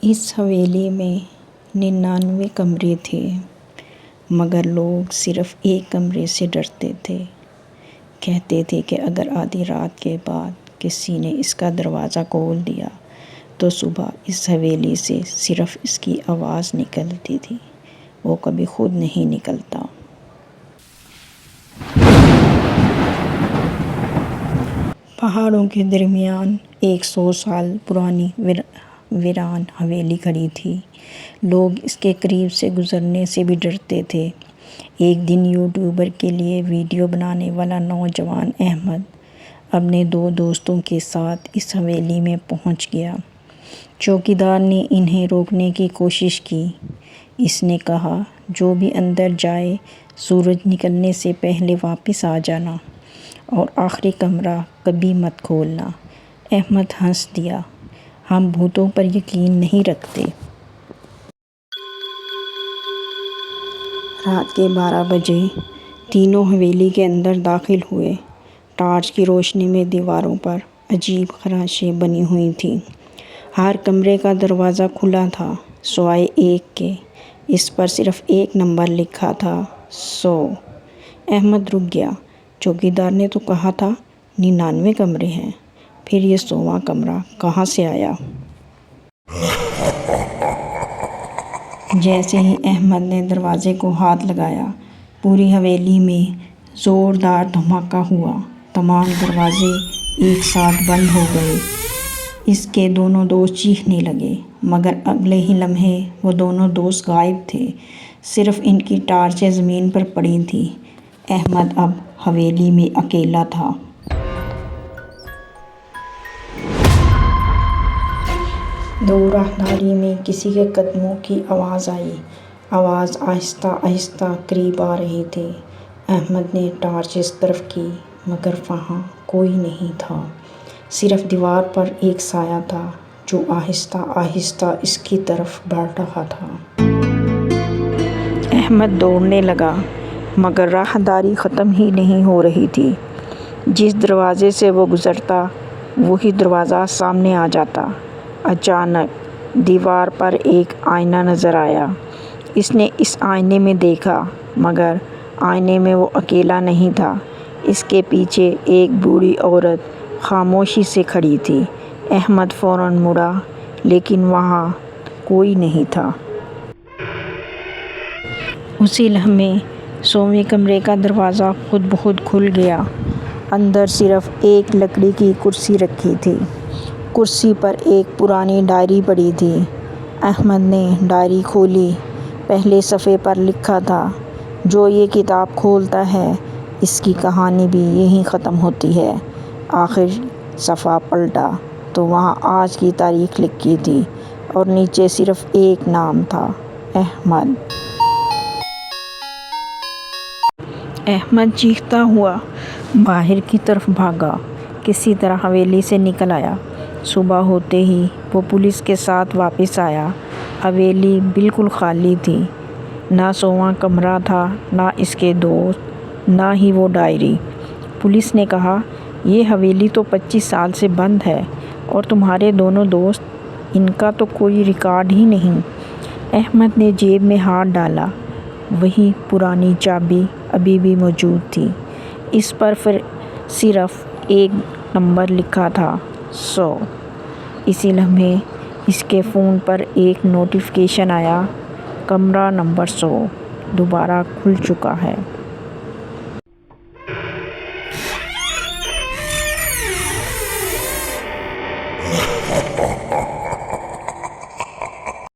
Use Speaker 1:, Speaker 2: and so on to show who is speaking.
Speaker 1: اس حویلی میں 99 کمرے تھے، مگر لوگ صرف ایک کمرے سے ڈرتے تھے۔ کہتے تھے کہ اگر آدھی رات کے بعد کسی نے اس کا دروازہ کھول دیا تو صبح اس حویلی سے صرف اس کی آواز نکلتی تھی، وہ کبھی خود نہیں نکلتا۔ پہاڑوں کے درمیان ایک 100 سال پرانی ویران حویلی کھڑی تھی۔ لوگ اس کے قریب سے گزرنے سے بھی ڈرتے تھے۔ ایک دن یوٹیوبر کے لیے ویڈیو بنانے والا نوجوان احمد اپنے 2 دوستوں کے ساتھ اس حویلی میں پہنچ گیا۔ چوکیدار نے انہیں روکنے کی کوشش کی۔ اس نے کہا، جو بھی اندر جائے سورج نکلنے سے پہلے واپس آ جانا، اور آخری کمرہ کبھی مت کھولنا۔ احمد ہنس دیا، ہم بھوتوں پر یقین نہیں رکھتے۔ رات کے 12 بجے تینوں حویلی کے اندر داخل ہوئے۔ ٹارچ کی روشنی میں دیواروں پر عجیب خراشیں بنی ہوئی تھیں۔ ہر کمرے کا دروازہ کھلا تھا سوائے ایک کے، اس پر صرف ایک نمبر لکھا تھا، 100۔ احمد رک گیا۔ چوکیدار نے تو کہا تھا 99 کمرے ہیں، پھر یہ 100واں کمرہ کہاں سے آیا؟ جیسے ہی احمد نے دروازے کو ہاتھ لگایا، پوری حویلی میں زوردار دھماکہ ہوا۔ تمام دروازے ایک ساتھ بند ہو گئے۔ اس کے دونوں دوست چیخنے لگے، مگر اگلے ہی لمحے وہ دونوں دوست غائب تھے، صرف ان کی ٹارچیں زمین پر پڑی تھیں۔ احمد اب حویلی میں اکیلا تھا۔ دور راہداری میں کسی کے قدموں کی آواز آئی۔ آواز آہستہ آہستہ قریب آ رہی تھی۔ احمد نے ٹارچ اس طرف کی، مگر وہاں کوئی نہیں تھا، صرف دیوار پر ایک سایہ تھا جو آہستہ آہستہ اس کی طرف بڑھ رہا تھا۔ احمد دوڑنے لگا، مگر راہداری ختم ہی نہیں ہو رہی تھی۔ جس دروازے سے وہ گزرتا، وہی دروازہ سامنے آ جاتا۔ اچانک دیوار پر ایک آئینہ نظر آیا۔ اس نے اس آئینے میں دیکھا، مگر آئینے میں وہ اکیلا نہیں تھا۔ اس کے پیچھے ایک بوڑھی عورت خاموشی سے کھڑی تھی۔ احمد فوراً مڑا، لیکن وہاں کوئی نہیں تھا۔ اسی لمحے 100ویں کمرے کا دروازہ خود بخود کھل گیا۔ اندر صرف ایک لکڑی کی کرسی رکھی تھی۔ کرسی پر ایک پرانی ڈائری پڑی تھی۔ احمد نے ڈائری کھولی۔ پہلے صفحے پر لکھا تھا، جو یہ کتاب کھولتا ہے اس کی کہانی بھی یہیں ختم ہوتی ہے۔ آخر صفحہ پلٹا تو وہاں آج کی تاریخ لکھی تھی، اور نیچے صرف ایک نام تھا، احمد۔ احمد چیختا ہوا باہر کی طرف بھاگا، کسی طرح حویلی سے نکل آیا۔ صبح ہوتے ہی وہ پولیس کے ساتھ واپس آیا۔ حویلی بالکل خالی تھی، نہ 100واں کمرہ تھا، نہ اس کے دوست، نہ ہی وہ ڈائری۔ پولیس نے کہا، یہ حویلی تو 25 سال سے بند ہے، اور تمہارے دونوں دوست، ان کا تو کوئی ریکارڈ ہی نہیں۔ احمد نے جیب میں ہاتھ ڈالا۔ وہی پرانی چابی ابھی بھی موجود تھی۔ اس پر صرف ایک نمبر لکھا تھا، 100۔ اسی لمحے اس کے فون پر ایک نوٹیفیکیشن آیا، کمرہ نمبر 100 دوبارہ کھل چکا ہے۔